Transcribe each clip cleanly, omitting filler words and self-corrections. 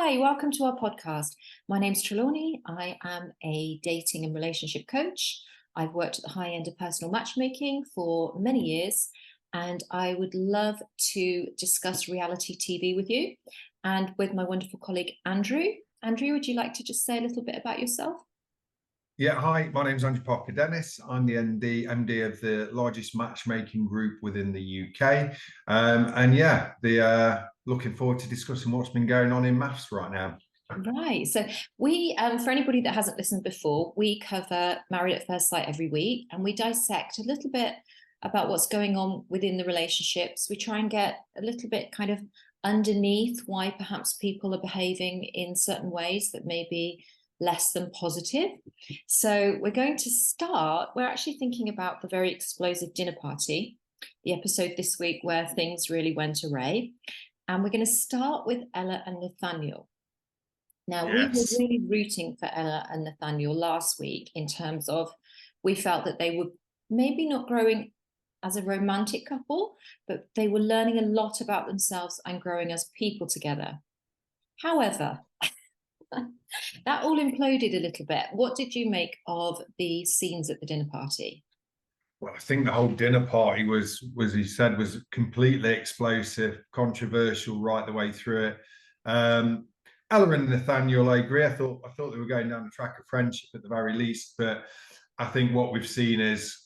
Hi, welcome to our podcast. My name's Trelawney. I am a dating and relationship coach. I've worked at the high end of personal matchmaking for many years, and I would love to discuss reality TV with you and with my wonderful colleague, Andrew. Andrew, would you like to just say a little bit about yourself? Yeah, hi, my name's Andrew Parker Dennis. I'm the MD of the largest matchmaking group within the UK. Looking forward to discussing what's been going on in MAFS right now. Right. So for anybody that hasn't listened before, we cover Married at First Sight every week, and we dissect a little bit about what's going on within the relationships. We try and get a little bit kind of underneath why perhaps people are behaving in certain ways that may be less than positive. So we're going to start, we're actually thinking about the very explosive dinner party, the episode this week where things really went awry. And we're going to start with Ella and Nathaniel. Now, we were Yes. really rooting for Ella and Nathaniel last week in terms of we felt that they were maybe not growing as a romantic couple, but they were learning a lot about themselves and growing as people together. However, that all imploded a little bit. What did you make of the scenes at the dinner party? Well, I think the whole dinner party was he said, was completely explosive, controversial right the way through it. Ella and Nathaniel, I agree. I thought they were going down the track of friendship at the very least, but I think what we've seen is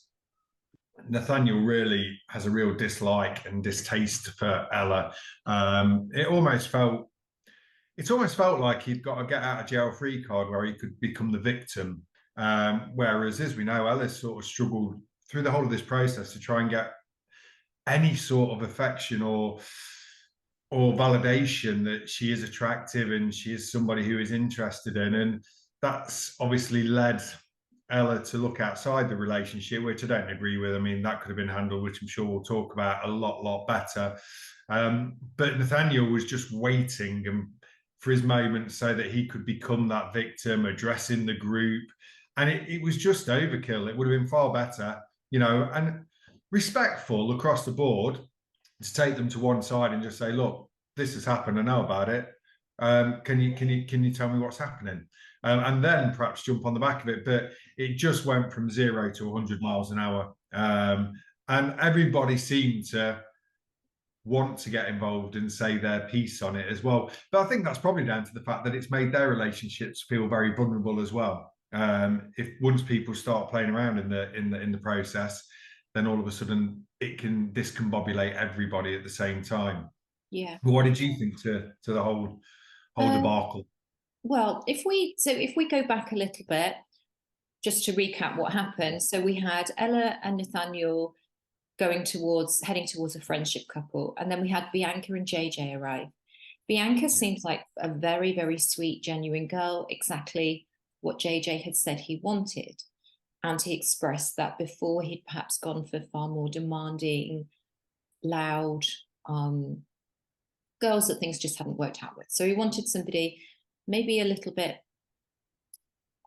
Nathaniel really has a real dislike and distaste for Ella. It's almost felt like he'd got a get out of jail free card where he could become the victim. Whereas, as we know, Ella's sort of struggled through the whole of this process to try and get any sort of affection or validation that she is attractive and she is somebody who is interested in. And that's obviously led Ella to look outside the relationship, which I don't agree with. I mean, that could have been handled, which I'm sure we'll talk about a lot better. But Nathaniel was just waiting for his moment so that he could become that victim, addressing the group. And it was just overkill. It would have been far better, and respectful across the board to take them to one side and just say, look, this has happened. I know about it. Can you tell me what's happening? And then perhaps jump on the back of it. But it just went from 0 to 100 miles an hour. And everybody seemed to want to get involved and say their piece on it as well. But I think that's probably down to the fact that it's made their relationships feel very vulnerable as well. If once people start playing around in the process, then all of a sudden it can discombobulate everybody at the same time. Yeah. But what did you think to the whole Um, debacle? well, if we go back a little bit, just to recap what happened. So we had Ella and Nathaniel heading towards a friendship couple. And then we had Bianca and JJ arrive. Bianca Yeah. seems like a very, very sweet, genuine girl, exactly what JJ had said he wanted. And he expressed that before he'd perhaps gone for far more demanding, loud girls that things just hadn't worked out with. So he wanted somebody maybe a little bit,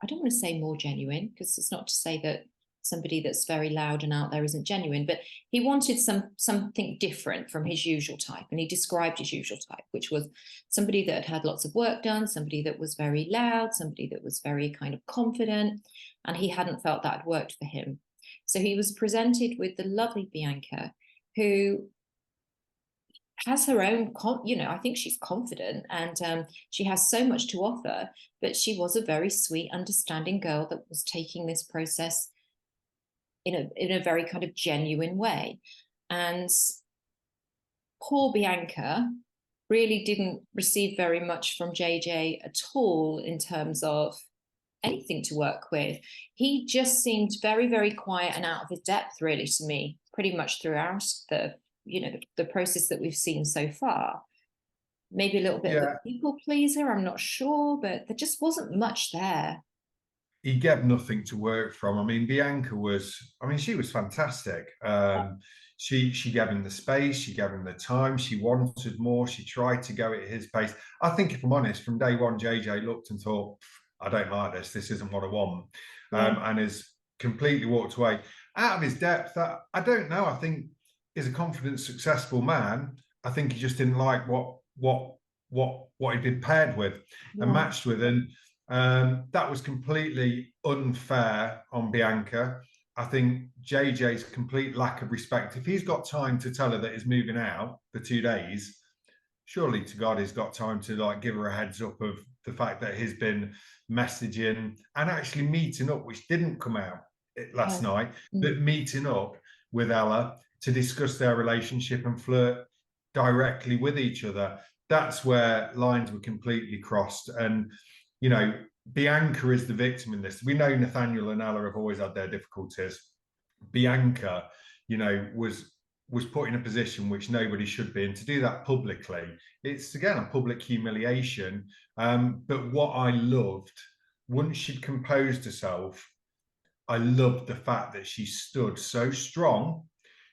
I don't want to say more genuine, because it's not to say that somebody that's very loud and out there isn't genuine, but he wanted something different from his usual type. And he described his usual type, which was somebody that had lots of work done, somebody that was very loud, somebody that was very kind of confident, and he hadn't felt that had worked for him. So he was presented with the lovely Bianca, who has her own, I think she's confident, and she has so much to offer, but she was a very sweet, understanding girl that was taking this process in a very kind of genuine way. And poor Bianca really didn't receive very much from JJ at all in terms of anything to work with. He just seemed very, very quiet and out of his depth, really, to me, pretty much throughout the process that we've seen so far. Maybe a little bit of Yeah, a people pleaser, I'm not sure, but there just wasn't much there. he gave nothing to work from. I mean, she was fantastic. She gave him the space, she gave him the time, she wanted more, she tried to go at his pace. I think, if I'm honest, from day one, JJ looked and thought, I don't like this isn't what I want. Yeah. And has completely walked away. Out of his depth, I don't know. I think he's a confident, successful man. I think he just didn't like what what he'd been paired with and Yeah. matched with, and that was completely unfair on Bianca. I think JJ's complete lack of respect. If he's got time to tell her that he's moving out for 2 days, surely to God he's got time to like give her a heads up of the fact that he's been messaging and actually meeting up, which didn't come out last Oh. night, but meeting up with Ella to discuss their relationship and flirt directly with each other. That's where lines were completely crossed. And, you know, Bianca is the victim in this. We know Nathaniel and Ella have always had their difficulties. Bianca, you know, was put in a position which nobody should be, and to do that publicly, it's again a public humiliation. But what I loved, once she'd composed herself, I loved the fact that she stood so strong.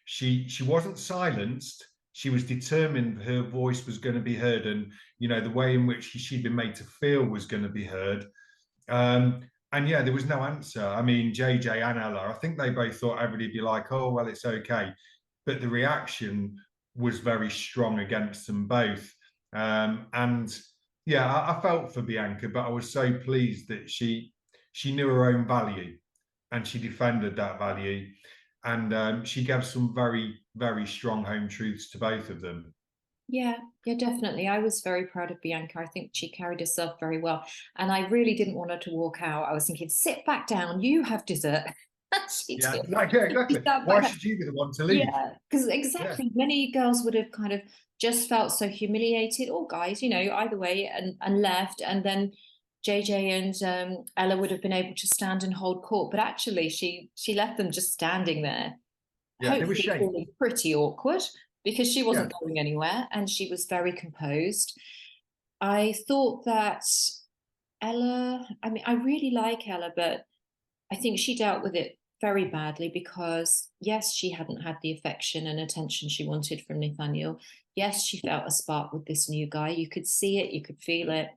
She wasn't silenced. She was determined her voice was going to be heard, and you know the way in which she'd been made to feel was going to be heard. And yeah, there was no answer. I mean, JJ and Ella, I think they both thought everybody'd be like, "Oh, well, it's okay," but the reaction was very strong against them both. And yeah, I felt for Bianca, but I was so pleased that she knew her own value and she defended that value, and she gave some very, very strong home truths to both of them. Yeah, yeah, definitely. I was very proud of Bianca. I think she carried herself very well. And I really didn't want her to walk out. I was thinking, sit back down, you have dessert. She Yeah, did. like, yeah, She exactly. sat Why back down. should you be the one to leave? Yeah, because Yeah, exactly. Many girls would have kind of just felt so humiliated, or guys, either way, and left. And then JJ and Ella would have been able to stand and hold court. But actually, she left them just standing there, yeah, there was hopefully shame. feeling pretty awkward because she Yeah, wasn't going anywhere and she was very composed. I thought that Ella, I mean, I really like Ella, but I think she dealt with it very badly because, yes, she hadn't had the affection and attention she wanted from Nathaniel. Yes, she felt a spark with this new guy. You could see it, you could feel it,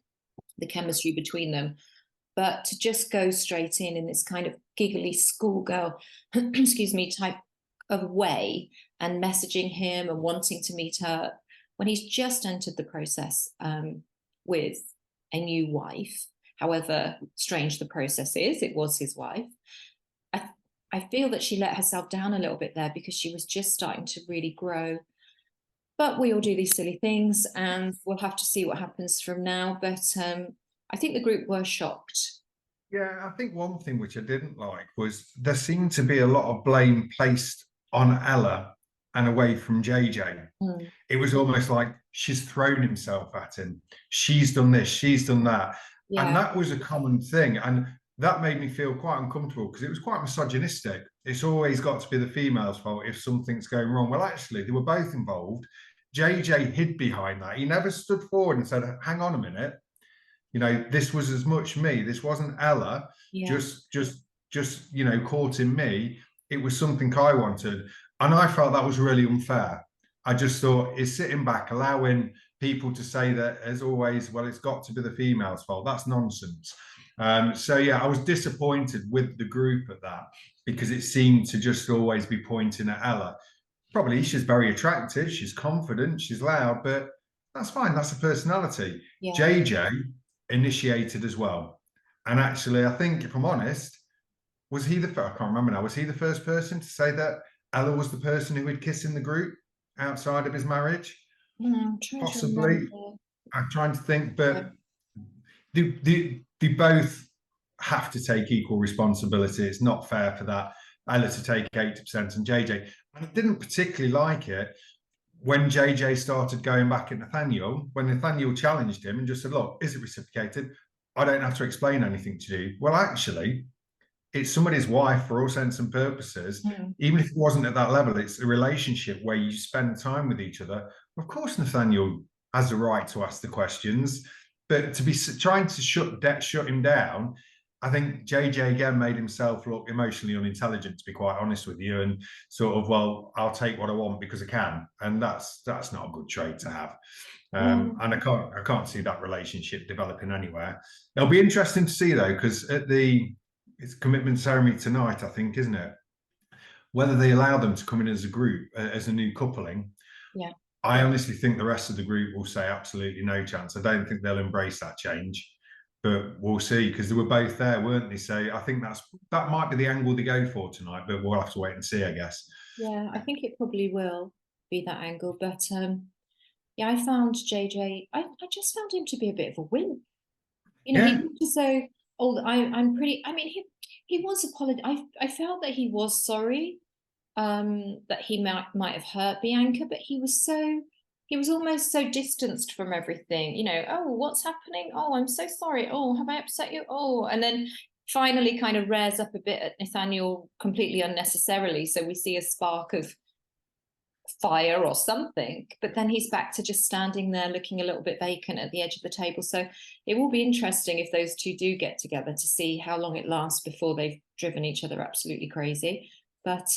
the chemistry between them. But to just go straight in this kind of giggly schoolgirl, excuse me, type of way and messaging him and wanting to meet her when he's just entered the process with a new wife, however strange the process is, it was his wife. I, I feel that she let herself down a little bit there because she was just starting to really grow. But we all do these silly things and we'll have to see what happens from now. But I think the group were shocked. yeah. I think one thing which I didn't like was there seemed to be a lot of blame placed on Ella and away from JJ. Mm. It was almost like she's thrown himself at him. She's done this, she's done that. And Yeah. that was a common thing. And that made me feel quite uncomfortable because it was quite misogynistic. It's always got to be the female's fault if something's going wrong. Well, actually, they were both involved. JJ hid behind that. He never stood forward and said, hang on a minute. You know, this was as much me. This wasn't Ella Yeah. just courting me. It was something I wanted. And I felt that was really unfair. I just thought is sitting back, allowing people to say that as always, well, it's got to be the female's fault. That's nonsense. So yeah, I was disappointed with the group at that because it seemed to just always be pointing at Ella. Probably she's very attractive, she's confident, she's loud, but that's fine. That's a personality. Yeah. JJ initiated as well. And actually, I think, if I'm honest, was he the first? I can't remember now. Was he the first person to say that Ella was the person who would kiss in the group outside of his marriage? I'm trying to Possibly. remember. I'm trying to think, but they both have to take equal responsibility. It's not fair for that Ella to take 80% and JJ. And I didn't particularly like it when JJ started going back at Nathaniel, when Nathaniel challenged him and just said, look, is it reciprocated? I don't have to explain anything to you. Well, actually, it's somebody's wife for all intents and purposes. Even if it wasn't at that level, it's a relationship where you spend time with each other. Of course, Nathaniel has the right to ask the questions, but to be trying to shut him down, I think JJ again made himself look emotionally unintelligent, to be quite honest with you, and sort of, well, I'll take what I want because I can, and that's not a good trait to have. And I can't see that relationship developing anywhere. It'll be interesting to see though, because at it's commitment ceremony tonight, I think, isn't it? Whether they allow them to come in as a group, as a new coupling. Yeah. I honestly think the rest of the group will say absolutely no chance. I don't think they'll embrace that change, but we'll see because they were both there, weren't they? So I think that might be the angle they go for tonight, but we'll have to wait and see, I guess. Yeah, I think it probably will be that angle. But yeah, I found JJ, I just found him to be a bit of a wimp. You know, he Yeah, looked as though, oh, I'm pretty, I mean, he was I felt that he was sorry, that he might have hurt Bianca, but he was almost so distanced from everything, you know, oh, what's happening? Oh, I'm so sorry. Oh, have I upset you? Oh, and then finally kind of rears up a bit at Nathaniel completely unnecessarily. So we see a spark of fire or something, but then he's back to just standing there looking a little bit vacant at the edge of the table. So it will be interesting if those two do get together to see how long it lasts before they've driven each other absolutely crazy. But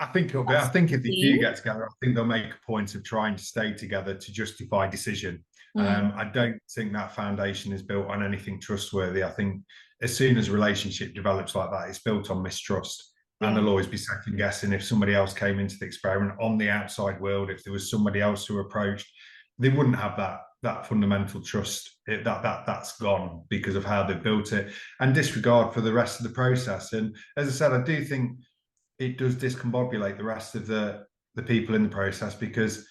I think it'll be. I that's think if they do the get together, I think they'll make a point of trying to stay together to justify decision. mm, I don't think that foundation is built on anything trustworthy. I think as soon as a relationship develops like that, it's built on mistrust, and yeah, they'll always be second guessing if somebody else came into the experiment on the outside world. If there was somebody else who approached, they wouldn't have that fundamental trust. That's gone because of how they've built it and disregard for the rest of the process. And as I said, I do think it does discombobulate the rest of the people in the process because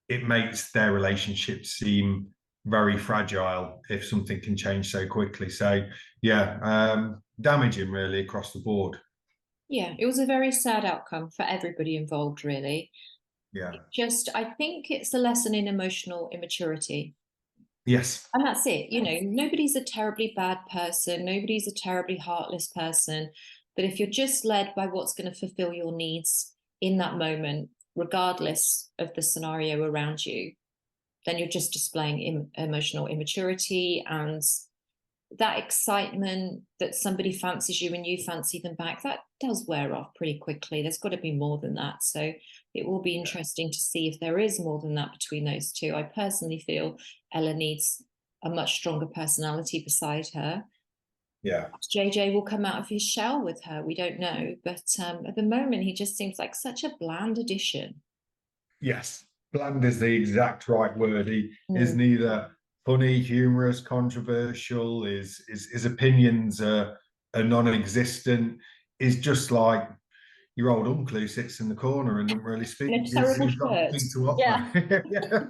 it makes their relationship seem very fragile if something can change so quickly. So yeah, damaging really across the board. yeah, it was a very sad outcome for everybody involved, really. Yeah. It just, I think it's a lesson in emotional immaturity. Yes. And that's it. You know, nobody's a terribly bad person, nobody's a terribly heartless person. But if you're just led by what's going to fulfill your needs in that moment, regardless of the scenario around you, then you're just displaying emotional immaturity, and that excitement that somebody fancies you and you fancy them back, that does wear off pretty quickly. There's got to be more than that. So it will be interesting to see if there is more than that between those two. I personally feel Ella needs a much stronger personality beside her. Yeah. JJ will come out of his shell with her. We don't know. But at the moment, he just seems like such a bland addition. Yes. Bland is the exact right word. He is Mm. neither funny, humorous, controversial. His opinions are non-existent. Is just like your old uncle who sits in the corner and doesn't really speak. In a terrible He's got shirt. nothing to Yeah. offer. Yeah.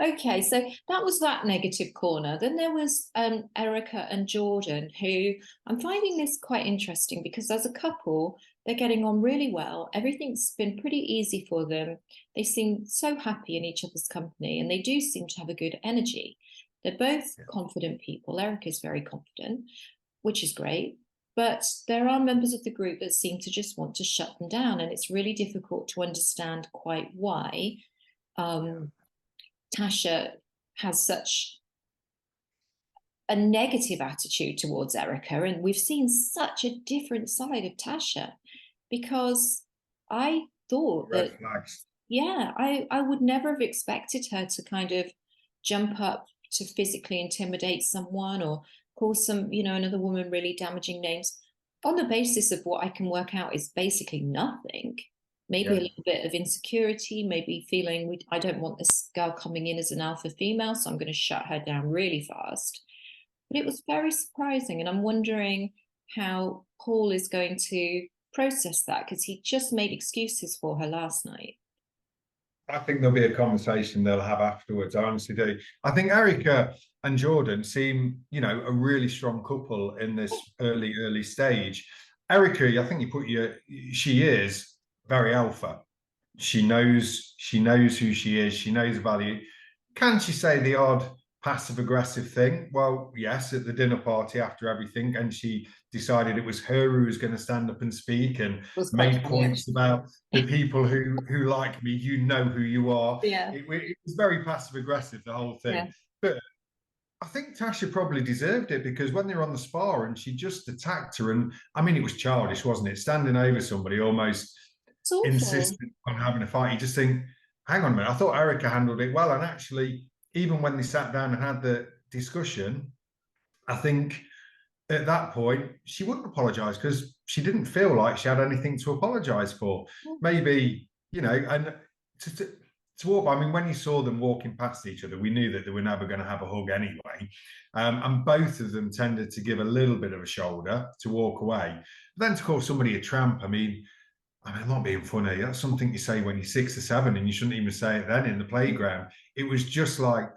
Okay, so that was that negative corner. Then there was Erica and Jordan, who I'm finding this quite interesting because as a couple, they're getting on really well. Everything's been pretty easy for them. They seem so happy in each other's company, and they do seem to have a good energy. They're both confident people. Erica's very confident, which is great. But there are members of the group that seem to just want to shut them down, and it's really difficult to understand quite why. Um, Tasha has such a negative attitude towards Erica, and we've seen such a different side of Tasha because I thought Red that, flags. yeah, I would never have expected her to kind of jump up to physically intimidate someone or call some, you know, another woman really damaging names on the basis of what I can work out is basically nothing. Maybe a Yeah. little bit of insecurity, maybe feeling I don't want this girl coming in as an alpha female, so I'm going to shut her down really fast. But it was very surprising, and I'm wondering how Paul is going to process that because he just made excuses for her last night. I think there'll be a conversation they'll have afterwards. I honestly do. I think Erica and Jordan seem, a really strong couple in this early stage. Erica, I think she is very alpha. She knows who she is. She knows value. Can she say the odd passive aggressive thing? Well, yes, at the dinner party after everything, and she decided it was her who was going to stand up and speak and It was quite made funny, points actually. about the people who like me. You know who you are. Yeah, It was very passive aggressive, the whole thing. yeah. But I think Tasha probably deserved it because when they were on the spar and she just attacked her, and I mean, it was childish, wasn't it? Standing over somebody, almost It's awful. insistent on having a fight. You just think, hang on a minute, I thought Erica handled it well. And actually, even when they sat down and had the discussion, I think at that point, she wouldn't apologise because she didn't feel like she had anything to apologise for. Maybe, and to walk by. I mean, when you saw them walking past each other, we knew that they were never going to have a hug anyway. And both of them tended to give a little bit of a shoulder to walk away. But then to call somebody a tramp, I'm not being funny. That's something you say when you're 6 or 7, and you shouldn't even say it then in the playground. It was just like,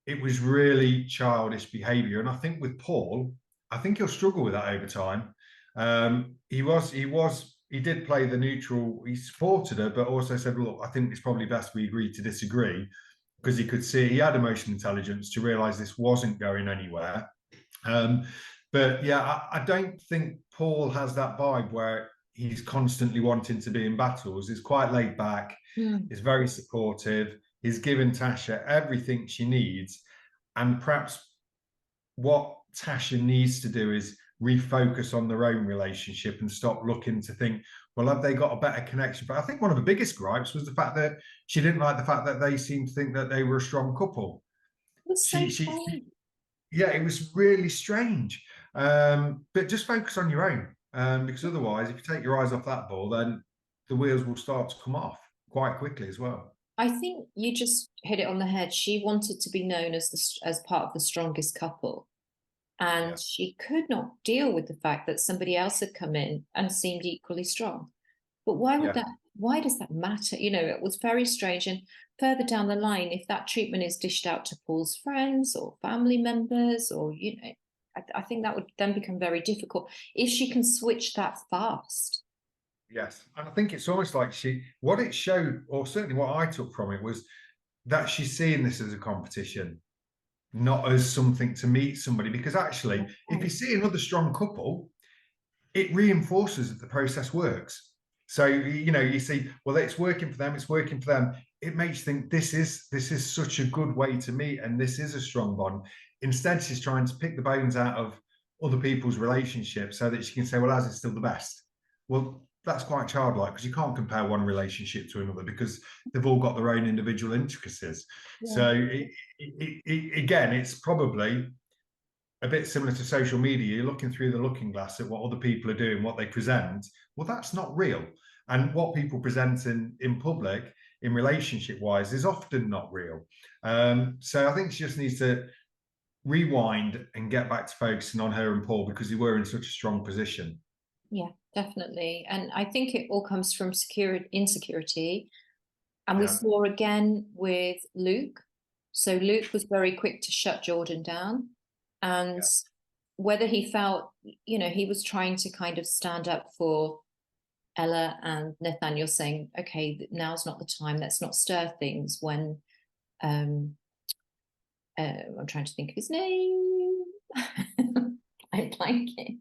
it was really childish behaviour. And I think with Paul, I think he'll struggle with that over time. He did play the neutral. He supported her, but also said, "Look, I think it's probably best we agree to disagree," because he could see he had emotional intelligence to realise this wasn't going anywhere. But yeah, I don't think Paul has that vibe where he's constantly wanting to be in battles. He's quite laid back. He's very supportive. He's given Tasha everything she needs. And perhaps what Tasha needs to do is refocus on their own relationship and stop looking to think, well, have they got a better connection? But I think one of the biggest gripes was the fact that she didn't like the fact that they seemed to think that they were a strong couple. It was so strange. Yeah, it was really strange. But just focus on your own, because otherwise, if you take your eyes off that ball, then the wheels will start to come off quite quickly as well. I think you just hit it on the head. She wanted to be known as part of the strongest couple, and Yeah. she could not deal with the fact that somebody else had come in and seemed equally strong. But why would Yeah. that? Why does that matter? It was very strange. And further down the line, if that treatment is dished out to Paul's friends or family members, or I think that would then become very difficult if she can switch that fast. Yes, and I think it's almost like what it showed, or certainly what I took from it, was that she's seeing this as a competition, not as something to meet somebody. Because actually, if you see another strong couple, it reinforces that the process works. So you see, well, it's working for them, it's working for them. It makes you think this is such a good way to meet, and this is a strong bond. Instead, she's trying to pick the bones out of other people's relationships so that she can say, well, ours is still the best. Well, that's quite childlike, because you can't compare one relationship to another, because they've all got their own individual intricacies. Yeah. So again, it's probably a bit similar to social media. You're looking through the looking glass at what other people are doing, what they present. Well, that's not real. And what people present in public, in relationship wise, is often not real. So I think she just needs to rewind and get back to focusing on her and Paul, because they were in such a strong position. Yeah, definitely. And I think it all comes from insecurity. And we saw again with Luke. So Luke was very quick to shut Jordan down. And whether he felt, he was trying to kind of stand up for Ella and Nathaniel, saying, okay, now's not the time, let's not stir things, when I'm trying to think of his name. I like it.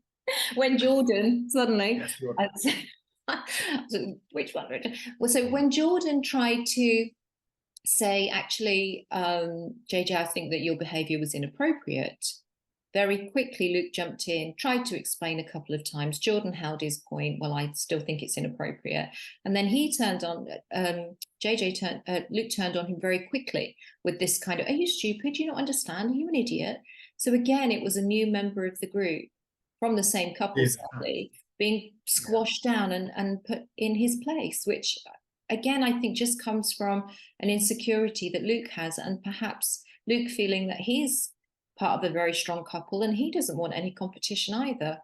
When Jordan suddenly, Yes, sure. which one? Well, so when Jordan tried to say, actually, JJ, I think that your behavior was inappropriate, very quickly Luke jumped in, tried to explain a couple of times. Jordan held his point, well, I still think it's inappropriate. And then he turned on, Luke turned on him very quickly with this kind of, are you stupid? Do you not understand? Are you an idiot? So again, it was a new member of the group from the same couple, sadly, being squashed down and put in his place, which again, I think just comes from an insecurity that Luke has, and perhaps Luke feeling that he's part of a very strong couple and he doesn't want any competition either.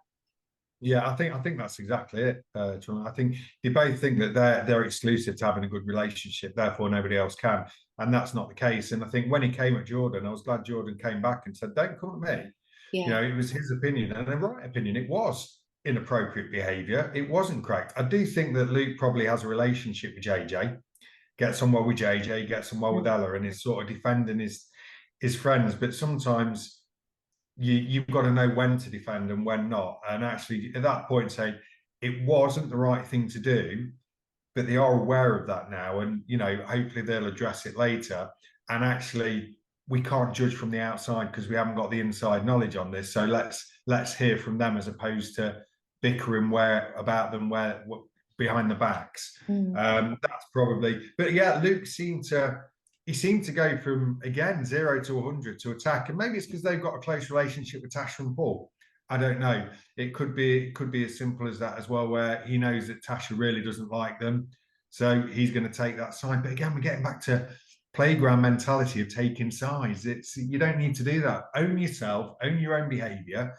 Yeah, I think that's exactly it. I think they both think that they're exclusive to having a good relationship, therefore nobody else can, and that's not the case. And I think when he came at Jordan, I was glad Jordan came back and said, "Don't come at me." Yeah. It was his opinion, and the right opinion. It was inappropriate behaviour. It wasn't correct. I do think that Luke probably has a relationship with JJ, gets on well with JJ, gets on well with Ella, and is sort of defending his friends. But sometimes you've got to know when to defend and when not. And actually, at that point, say it wasn't the right thing to do, but they are aware of that now, and hopefully they'll address it later. And actually, we can't judge from the outside because we haven't got the inside knowledge on this. So let's hear from them, as opposed to bickering about them behind the backs. That's probably. But yeah, Luke seemed to go from, again, 0 to 100 to attack. And maybe it's because they've got a close relationship with Tasha and Paul. I don't know. It could be as simple as that as well, where he knows that Tasha really doesn't like them. So he's going to take that side. But again, we're getting back to playground mentality of taking sides. It's, you don't need to do that. Own yourself, own your own behavior,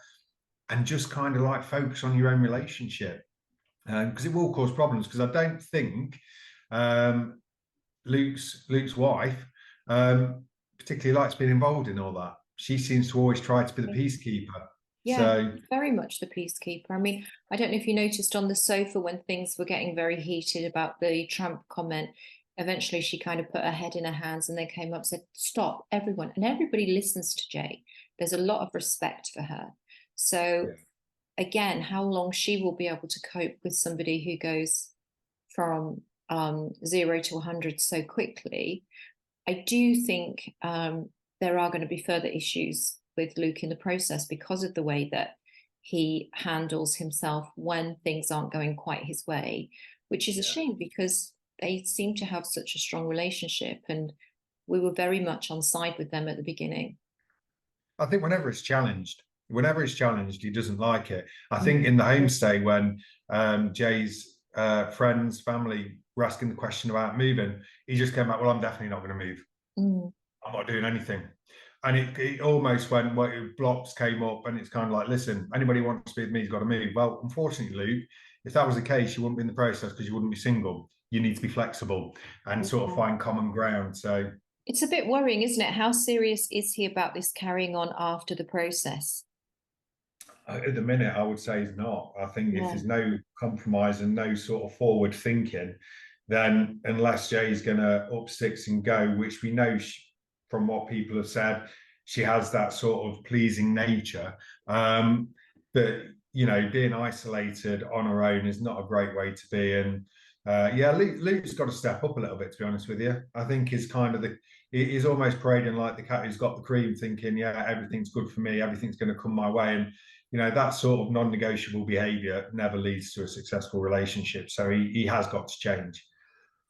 and just kind of like focus on your own relationship. Because it will cause problems. Because I don't think Luke's wife particularly likes being involved in all that. She seems to always try to be the peacekeeper. Yeah, So very much the peacekeeper. I mean, I don't know if you noticed on the sofa when things were getting very heated about the Trump comment, eventually she kind of put her head in her hands and they came up and said, stop, everyone. And everybody listens to Jay. There's a lot of respect for her. So yeah. again, how long she will be able to cope with somebody who goes from 0 to 100 so quickly. I do think there are going to be further issues with Luke in the process because of the way that he handles himself when things aren't going quite his way, which is a Yeah. shame because they seem to have such a strong relationship and we were very much on side with them at the beginning. I think whenever it's challenged, he doesn't like it. I Mm. think in the homestay when Jay's friends, family were asking the question about moving, he just came back, well, I'm definitely not going to move. Mm. I'm not doing anything. And it almost went, well, blocks came up and it's kind of like, listen, anybody who wants to be with me has got to move. Well, unfortunately, Luke, if that was the case, you wouldn't be in the process because you wouldn't be single. You need to be flexible and sort of Yeah. find common ground. So It's a bit worrying, isn't it? How serious is he about this carrying on after the process? at the minute, I would say he's not. I think if Yeah. there's no compromise and no sort of forward thinking, then unless Jay's going to up sticks and go, which we know from what people have said, she has that sort of pleasing nature. But you know, being isolated on her own is not a great way to be. And yeah, Luke's got to step up a little bit. To be honest with you, I think he's kind of he's almost parading like the cat who's got the cream, thinking, yeah, everything's good for me, everything's going to come my way, and you know that sort of non-negotiable behavior never leads to a successful relationship. So he has got to change.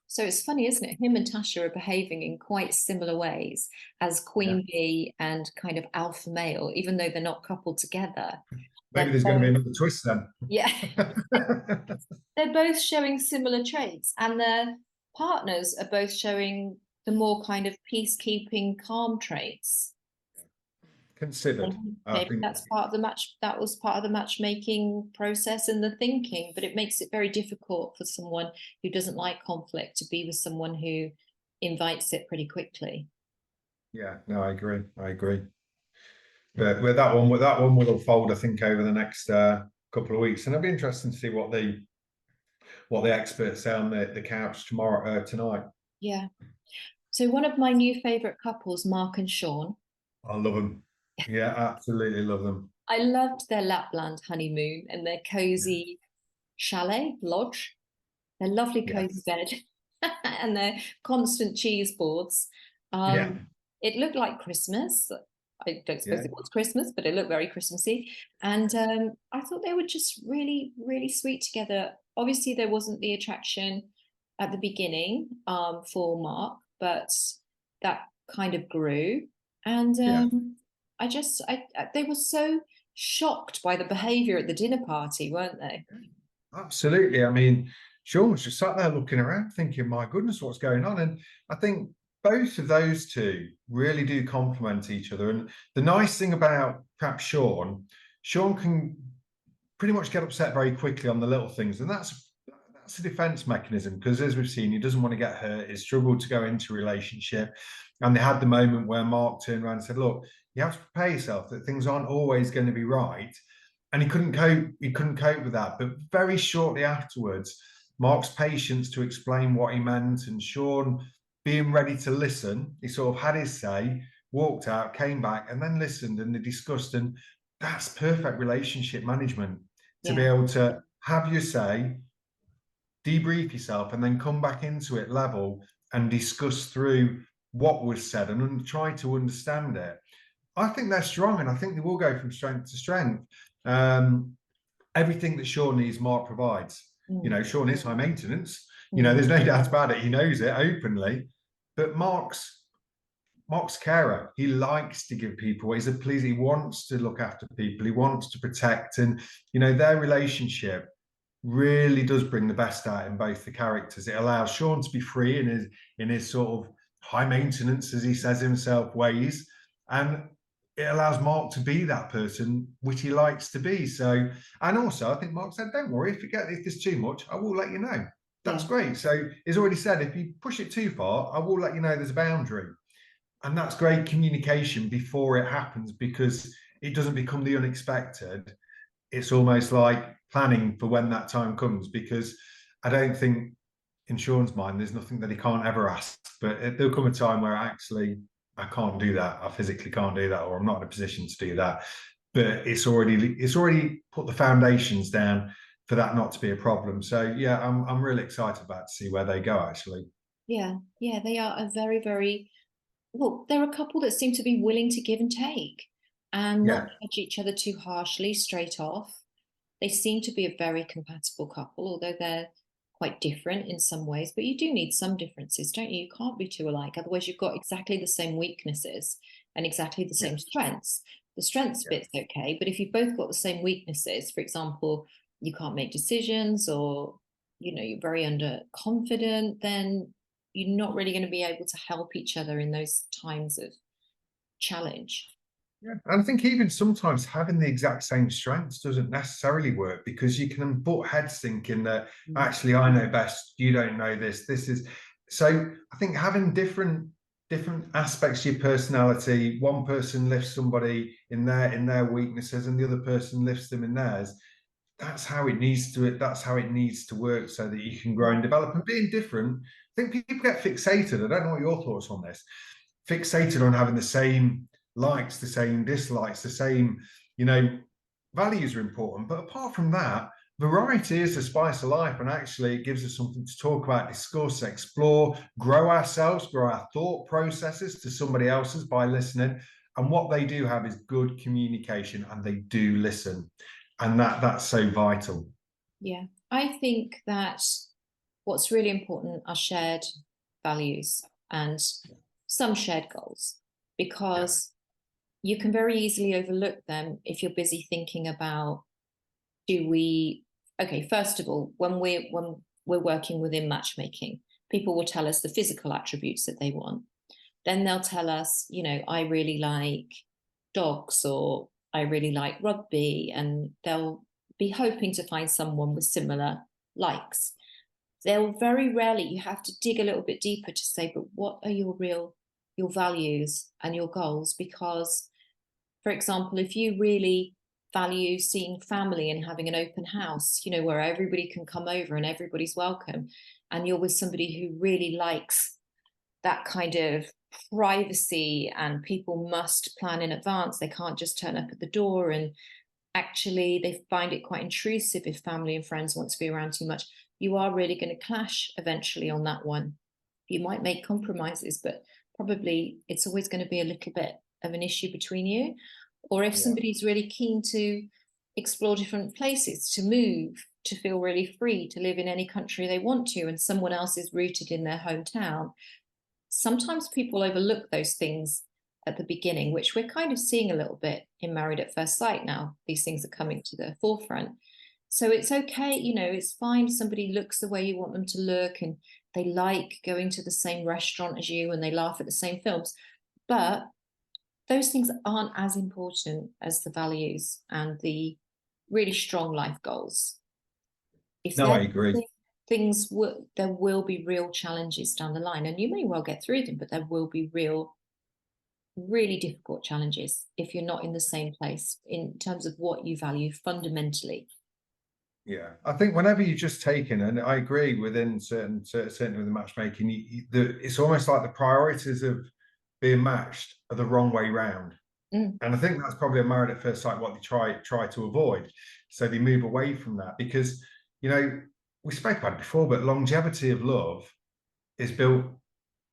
So it's funny, isn't it? Him and Tasha are behaving in quite similar ways as Yeah. Queen Bee and kind of alpha male, even though they're not coupled together. Maybe They're there's going to be both, another twist then. yeah, they're both showing similar traits, and their partners are both showing the more kind of peacekeeping, calm traits. Considered, I Maybe think. that's part of the match. That was part of the matchmaking process and the thinking, but it makes it very difficult for someone who doesn't like conflict to be with someone who invites it pretty quickly. Yeah, no, I agree. I agree. But with that one will unfold, I think, over the next couple of weeks, and it'll be interesting to see what the experts say on the couch tonight. Yeah. So one of my new favorite couples, Mark and Sean. I love them. Yeah, absolutely love them. I loved their Lapland honeymoon and their Yeah. cozy chalet lodge, their lovely cozy Yes. bed, and their constant cheese boards. Yeah. It looked like Christmas. I don't suppose Yeah. it was Christmas, but it looked very Christmassy. And I thought they were just really, really sweet together. Obviously, there wasn't the attraction at the beginning for Mark, but that kind of grew. And Yeah. they were so shocked by the behavior at the dinner party, weren't they? Absolutely. I mean, Sean was just sat there looking around, thinking, "My goodness, what's going on?" And I think both of those two really do complement each other. And the nice thing about perhaps Sean can pretty much get upset very quickly on the little things, and that's a defense mechanism because, as we've seen, he doesn't want to get hurt. He struggled to go into a relationship, and they had the moment where Mark turned around and said, "Look, you have to prepare yourself that things aren't always going to be right." And he couldn't cope. He couldn't cope with that. But very shortly afterwards, Mark's patience to explain what he meant, and Sean being ready to listen. He sort of had his say, walked out, came back, and then listened, and they discussed. And that's perfect relationship management to be Yeah, able to have your say, debrief yourself, and then come back into it level and discuss through what was said and try to understand it. I think they're strong, and I think they will go from strength to strength. Um, Everything that Sean needs, Mark provides. You mm, know, Sean is high maintenance. You know, mm, there's no doubt about it. He knows it openly. But Mark's carer. He likes to give people. He's a pleaser. He wants to look after people. He wants to protect, and you know, their relationship really does bring the best out in both the characters. It allows Sean to be free in his sort of high maintenance, as he says himself, ways, and it allows Mark to be that person which he likes to be. So, and also I think Mark said, "Don't worry, if there's too much, I will let you know." That's Yeah, great. So he's already said, if you push it too far, I will let you know there's a boundary. And that's great communication before it happens, because it doesn't become the unexpected. It's almost like planning for when that time comes, because I don't think in Sean's mind there's nothing that he can't ever ask, but there'll come a time where actually I can't do that, I physically can't do that, or I'm not in a position to do that. But it's already put the foundations down for that not to be a problem. So yeah, I'm really excited about to see where they go actually. yeah, yeah. They are a very, very well. They're a couple that seem to be willing to give and take, and not Yeah, judge each other too harshly straight off. They seem to be a very compatible couple, although they're quite different in some ways. But you do need some differences, don't you? You can't be too alike. Otherwise, you've got exactly the same weaknesses and exactly the yeah, same strengths. The strengths yeah. bit's okay, but if you've both got the same weaknesses, for example, you can't make decisions, or you're very underconfident, then you're not really going to be able to help each other in those times of challenge. Yeah. And I think even sometimes having the exact same strengths doesn't necessarily work, because you can butt heads thinking that Mm. actually I know best, you don't know this. This is so I think having different aspects of your personality, one person lifts somebody in their weaknesses and the other person lifts them in theirs. That's how it needs to work, so that you can grow Yeah. and develop. And being different, I think people get fixated. I don't know what your thoughts on this. Fixated on having the same likes, the same dislikes, the same, you know, values are important. But apart from that, variety is the spice of life. And actually, it gives us something to talk about, discuss, explore, grow ourselves, grow our thought processes to somebody else's by listening. And what they do have is good communication, and they do listen. And that's so vital. Yeah. I think that what's really important are shared values and some shared goals, Yeah. because you can very easily overlook them if you're busy thinking about, do we okay, first of all, when we're working within matchmaking, people will tell us the physical attributes that they want. Then they'll tell us, I really like dogs, or I really like rugby, and they'll be hoping to find someone with similar likes. They'll very rarely, you have to dig a little bit deeper to say, but what are your values and your goals? Because, for example, if you really value seeing family and having an open house, where everybody can come over and everybody's welcome, and you're with somebody who really likes that kind of privacy, and people must plan in advance, they can't just turn up at the door, and actually they find it quite intrusive if family and friends want to be around too much, you are really going to clash eventually on that one. You might make compromises, but probably it's always going to be a little bit of an issue between you. Or if Yeah. somebody's really keen to explore different places, to move, to feel really free to live in any country they want to, and someone else is rooted in their hometown, sometimes people overlook those things at the beginning, which we're kind of seeing a little bit in Married at First Sight now. These things are coming to the forefront. So it's okay, it's fine. Somebody looks the way you want them to look, and they like going to the same restaurant as you, and they laugh at the same films. But those things aren't as important as the values and the really strong life goals. If No, they're I agree. things, there will be real challenges down the line, and you may well get through them, but there will be really difficult challenges if you're not in the same place in terms of what you value fundamentally. Yeah, I think whenever you're just taking, and I agree, within certainly with the matchmaking, it's almost like the priorities of being matched are the wrong way round. Mm, And I think that's probably a Married at First Sight what they try to avoid. So they move away from that, because you know we spoke about it before, but longevity of love is built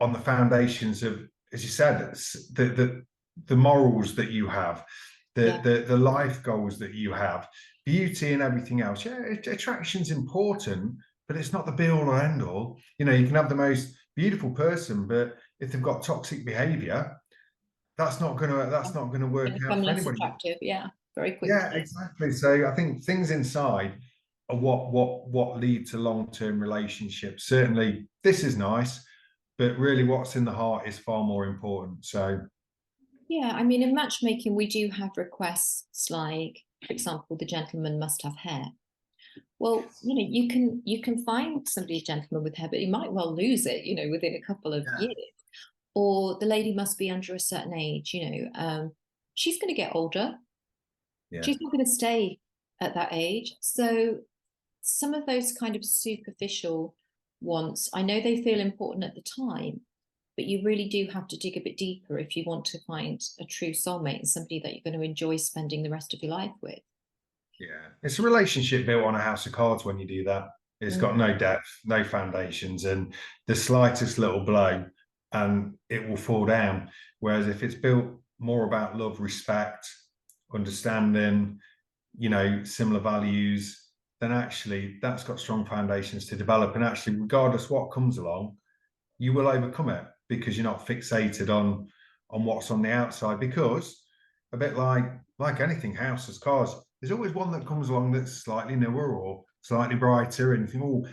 on the foundations of, as you said, the morals that you have, yeah, the life goals that you have, beauty and everything else. Yeah, attraction's important, but it's not the be all or end all. You can have the most beautiful person, but if they've got toxic behavior, that's not gonna work and out become for less anybody. attractive. Yeah, very Yeah, quickly. exactly. So I think things inside. what lead to long-term relationships. Certainly, this is nice, but really, what's in the heart is far more important. So, Yeah, I mean, in matchmaking, we do have requests like, for example, the gentleman must have hair. Well, you can find somebody, a gentleman with hair, but you might well lose it, within a couple of yeah, years. Or the lady must be under a certain age, she's going to get older. yeah, She's not going to stay at that age. So some of those kind of superficial wants, I know they feel important at the time, but you really do have to dig a bit deeper if you want to find a true soulmate and somebody that you're going to enjoy spending the rest of your life with. yeah. It's a relationship built on a house of cards when you do that. It's Mm. got no depth, no foundations, and the slightest little blow, and it will fall down. Whereas if it's built more about love, respect, understanding, similar values, then actually that's got strong foundations to develop. And actually, regardless what comes along, you will overcome it because you're not fixated on what's on the outside. Because a bit like anything, houses, cars, there's always one that comes along that's slightly newer or slightly brighter. And you think, oh,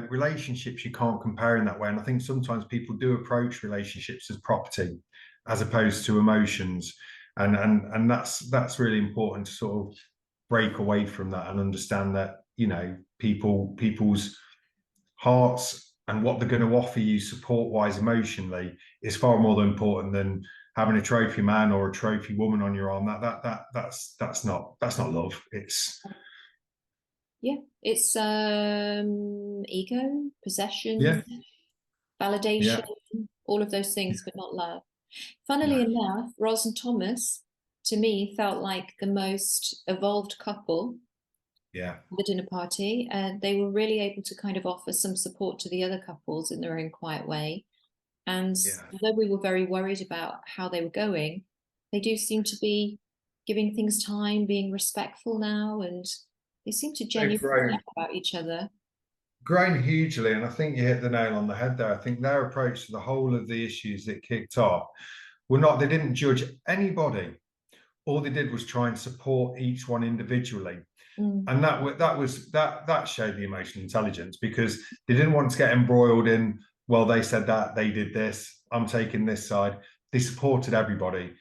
relationships you can't compare in that way. And I think sometimes people do approach relationships as property as opposed to emotions. And that's really important to sort of break away from that and understand that people's hearts and what they're going to offer you support wise emotionally is far more important than having a trophy man or a trophy woman on your arm. That's not love. It's Yeah, it's ego, possession, yeah, validation, yeah, all of those things, but not love. Funnily no, enough, Roz and Thomas, to me, felt like the most evolved couple yeah, at the dinner party, and they were really able to kind of offer some support to the other couples in their own quiet way. And yeah. although we were very worried about how they were going, they do seem to be giving things time, being respectful now, and they seem to They've genuinely care grown about each other. grown hugely, and I think you hit the nail on the head there. I think their approach to the whole of the issues that kicked off were not, they didn't judge anybody. All they did was try and support each one individually. Mm. And that showed the emotional intelligence because they didn't want to get embroiled in, well, they said that, they did this, I'm taking this side. They supported everybody.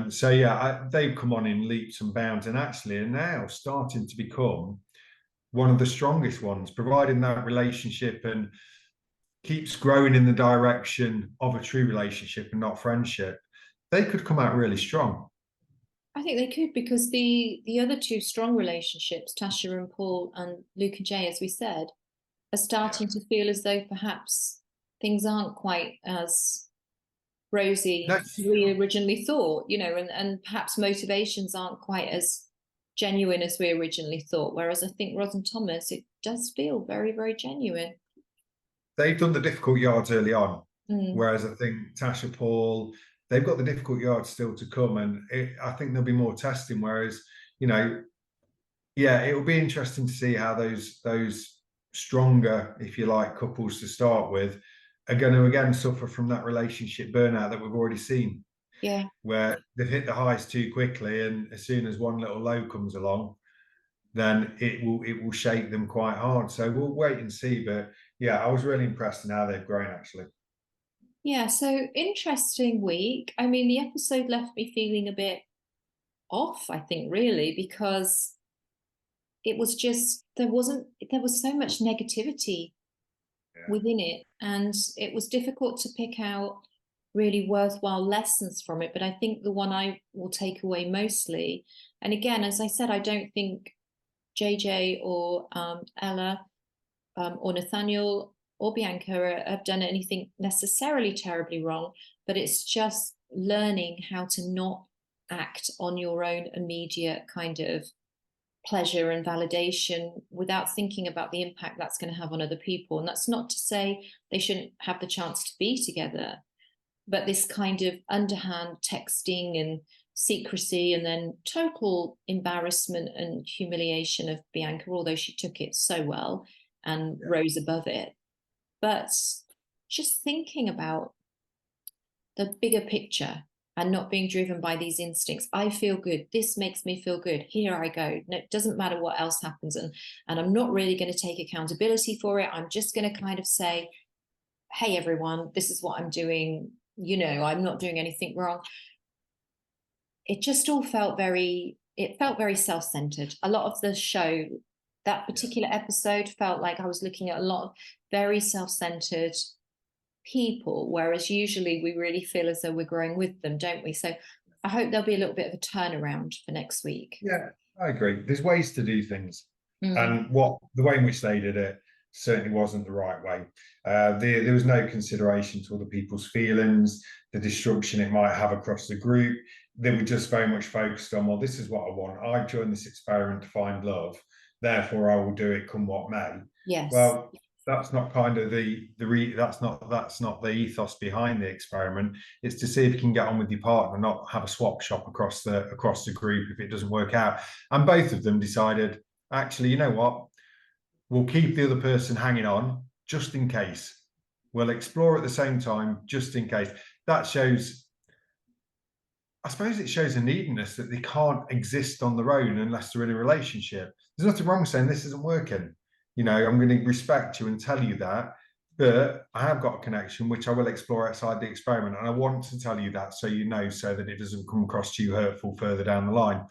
So yeah, they've come on in leaps and bounds and actually are now starting to become one of the strongest ones, providing that relationship and keeps growing in the direction of a true relationship and not friendship. They could come out really strong. I think they could because the other two strong relationships, Tasha and Paul and Luke and Jay, as we said, are Yeah. starting to feel as though perhaps things aren't quite as rosy No, as we originally thought, and perhaps motivations aren't quite as genuine as we originally thought. Whereas I think Roz and Thomas, it does feel very, very genuine. they've done the difficult yards early on, Mm. whereas I think Tasha Paul, they've got the difficult yards still to come, and I think there'll be more testing. Whereas, you know, yeah, it will be interesting to see how those stronger, if you like, couples to start with are going to again suffer from that relationship burnout that we've already seen, Yeah. where they've hit the highs too quickly, and as soon as one little low comes along, then it will shake them quite hard. So we'll wait and see. But yeah, I was really impressed in how they've grown actually. Yeah. So interesting week. I mean, the episode left me feeling a bit off, I think, really, because it was just there was so much negativity Yeah, within it, and it was difficult to pick out really worthwhile lessons from it. But I think the one I will take away mostly, and again, as I said, I don't think JJ or Ella or Nathaniel or Bianca have done anything necessarily terribly wrong, but it's just learning how to not act on your own immediate kind of pleasure and validation without thinking about the impact that's going to have on other people. And that's not to say they shouldn't have the chance to be together, but this kind of underhand texting and secrecy and then total embarrassment and humiliation of Bianca, although she took it so well and yeah, rose above it. But just thinking about the bigger picture, and not being driven by these instincts. I feel good. This makes me feel good. Here I go. No, it doesn't matter what else happens. And I'm not really going to take accountability for it. I'm just going to kind of say, hey, everyone, this is what I'm doing. You know, I'm not doing anything wrong. It just all felt it felt very self-centered. A lot of the show, that particular episode, felt like I was looking at a lot of very self-centered people, whereas usually we really feel as though we're growing with them, don't we? So I hope there'll be a little bit of a turnaround for next week. Yeah, I agree. There's ways to do things, Mm. and the way in which they did it certainly wasn't the right way. There was no consideration to other people's feelings, the destruction it might have across the group. They were just very much focused on, well, this is what I want. I've joined this experiment to find love, therefore I will do it come what may. Yes. Well, that's not kind of that's not the ethos behind the experiment. It's to see if you can get on with your partner, not have a swap shop across the group if it doesn't work out. And both of them decided, actually, you know what, we'll keep the other person hanging on just in case. We'll explore at the same time just in case. That shows, I suppose it shows a neediness that they can't exist on their own unless they're in a relationship. There's nothing wrong saying this isn't working. You know, I'm going to respect you and tell you that, but I have got a connection which I will explore outside the experiment, and I want to tell you that so you know, so that it doesn't come across to you hurtful further down the line.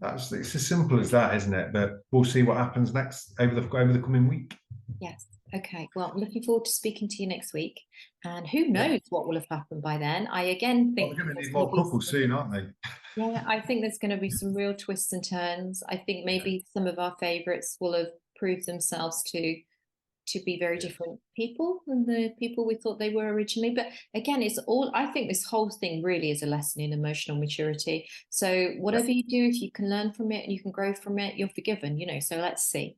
It's as simple as that, isn't it? But we'll see what happens next over the coming week. Yes. Okay. Well, I'm looking forward to speaking to you next week. And who Yeah. knows what will have happened by then. I again Well, think we're going to there's need going more to be couples soon, aren't they? yeah, I think there's going to be some real twists and turns. I think maybe some of our favorites will have proved themselves to be very different people than the people we thought they were originally. But again, it's all, I think this whole thing really is a lesson in emotional maturity. So Yeah. whatever you do, if you can learn from it and you can grow from it, you're forgiven, you know. So let's see.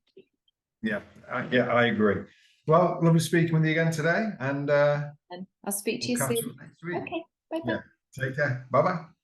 Yeah, I agree. Well, lovely speaking with you again today, and And I'll speak to we'll you catch soon. up next week. Okay. Bye bye. Yeah, take care. Bye bye.